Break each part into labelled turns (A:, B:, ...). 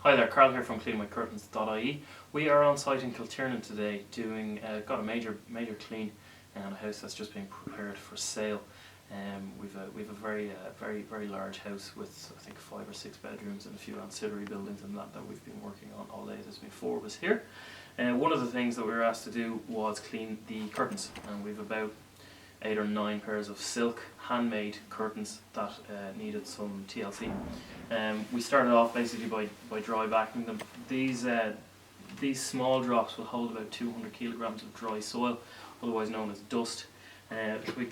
A: Hi there, Carl here from cleanmycurtains.ie. We are on site in Kiltiernan today doing, got a major clean on a house that's just being prepared for sale. We've a very large house with I think 5 or 6 bedrooms and a few ancillary buildings and that we've been working on all day. There's been 4 of us here. One of the things that we were asked to do was clean the curtains, and we've about 8 or 9 pairs of silk handmade curtains that needed some TLC. We started off basically by dry vacuuming them. These small drops will hold about 200 kilograms of dry soil, otherwise known as dust. We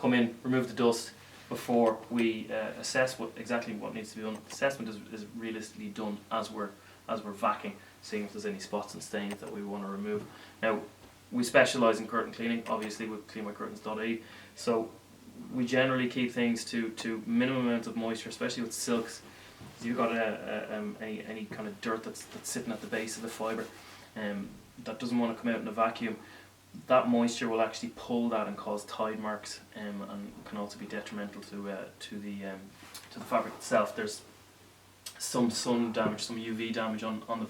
A: come in, remove the dust before we assess exactly what needs to be done. The assessment is realistically done as we're vacuuming, seeing if there's any spots and stains that we want to remove. Now, we specialise in curtain cleaning, obviously with cleanmycurtains.ie, so we generally keep things to minimum amount of moisture, especially with silks. If you've got any kind of dirt that's sitting at the base of the fibre that doesn't want to come out in a vacuum, that moisture will actually pull that and cause tide marks, and can also be detrimental to the fabric itself. There's some sun damage, some UV damage on the.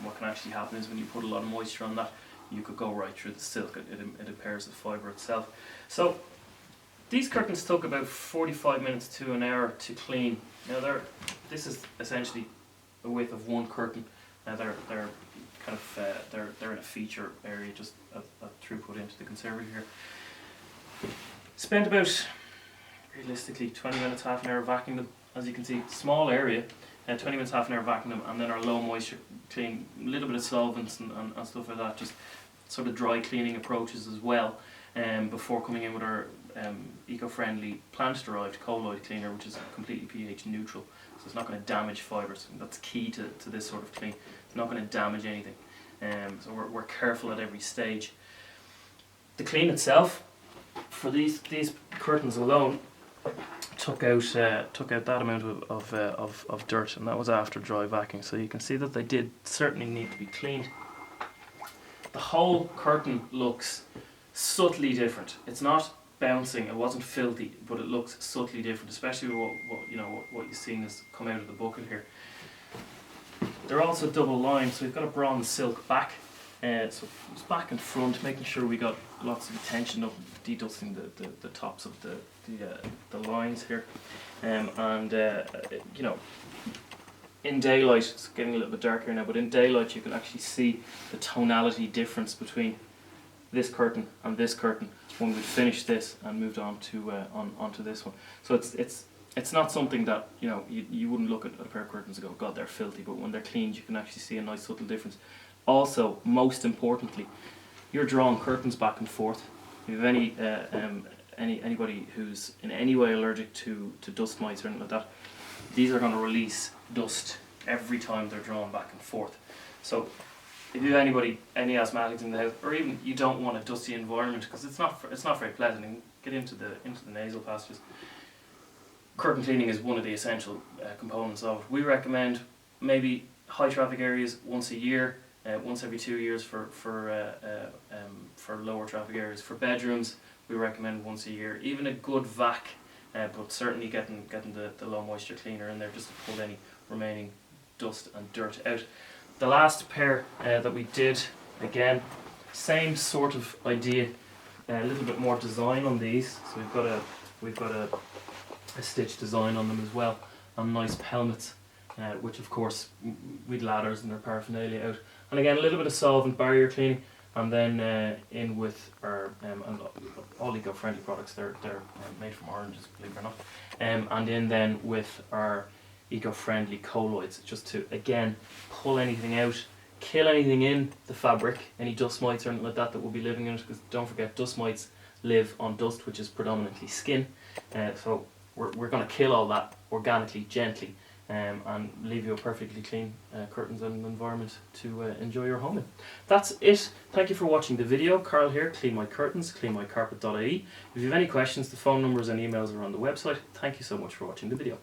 A: What can actually happen is when you put a lot of moisture on that, you could go right through the silk. It impairs the fibre itself. So these curtains took about 45 minutes to an hour to clean. Now this is essentially the width of one curtain. Now they're kind of they're in a feature area, just a throughput into the conservatory here. Spent about realistically 20 minutes, half an hour vacuuming them. As you can see, small area. 20 minutes, half an hour vacuuming them, and then our low moisture clean, a little bit of solvents and stuff like that, just sort of dry cleaning approaches as well, before coming in with our eco-friendly plant-derived colloid cleaner, which is completely pH neutral, so it's not going to damage fibres. That's key to this sort of clean. It's not going to damage anything, so we're careful at every stage. The clean itself, for these curtains alone, took out that amount of dirt, and that was after dry vacuum. So you can see that they did certainly need to be cleaned. The whole curtain looks subtly different. It's not bouncing, it wasn't filthy, but it looks subtly different, especially what you're seeing is come out of the bucket here. They're also double lined, so we've got a bronze silk back, so it's back and front, making sure we got lots of attention of dedusting the tops of the lines here, in daylight, it's getting a little bit darker now, but in daylight you can actually see the tonality difference between this curtain and this curtain when we finished this and moved on to onto this one. So it's not something that you wouldn't look at a pair of curtains and go, God, they're filthy, but when they're cleaned you can actually see a nice subtle difference. Also, most importantly, you're drawing curtains back and forth. If you have anybody who's in any way allergic to dust mites or anything like that, these are going to release dust every time they're drawn back and forth. So if you have any asthmatics in the house, or even you don't want a dusty environment, because it's not very pleasant and get into the nasal passages, curtain cleaning is one of the essential components of it. We recommend maybe high traffic areas once a year, once every 2 years for lower traffic areas. For bedrooms, we recommend once a year. Even a good vac, but certainly getting the low moisture cleaner in there just to pull any remaining dust and dirt out. The last pair that we did, again, same sort of idea, a little bit more design on these. So we've got a stitch design on them as well, and nice pelmets, which of course we'd ladders and their paraphernalia out. And again, a little bit of solvent barrier cleaning, and then in with our all eco-friendly products. They're made from oranges, believe it or not, and in then with our eco-friendly colloids, just to again pull anything out, kill anything in the fabric, any dust mites or anything like that will be living in it, because don't forget, dust mites live on dust, which is predominantly skin, so we're going to kill all that organically, gently, and leave you a perfectly clean curtains and environment to enjoy your home in. That's it. Thank you for watching the video. Carl here, Clean My Curtains, cleanmycarpet.ie. If you have any questions, the phone numbers and emails are on the website. Thank you so much for watching the video.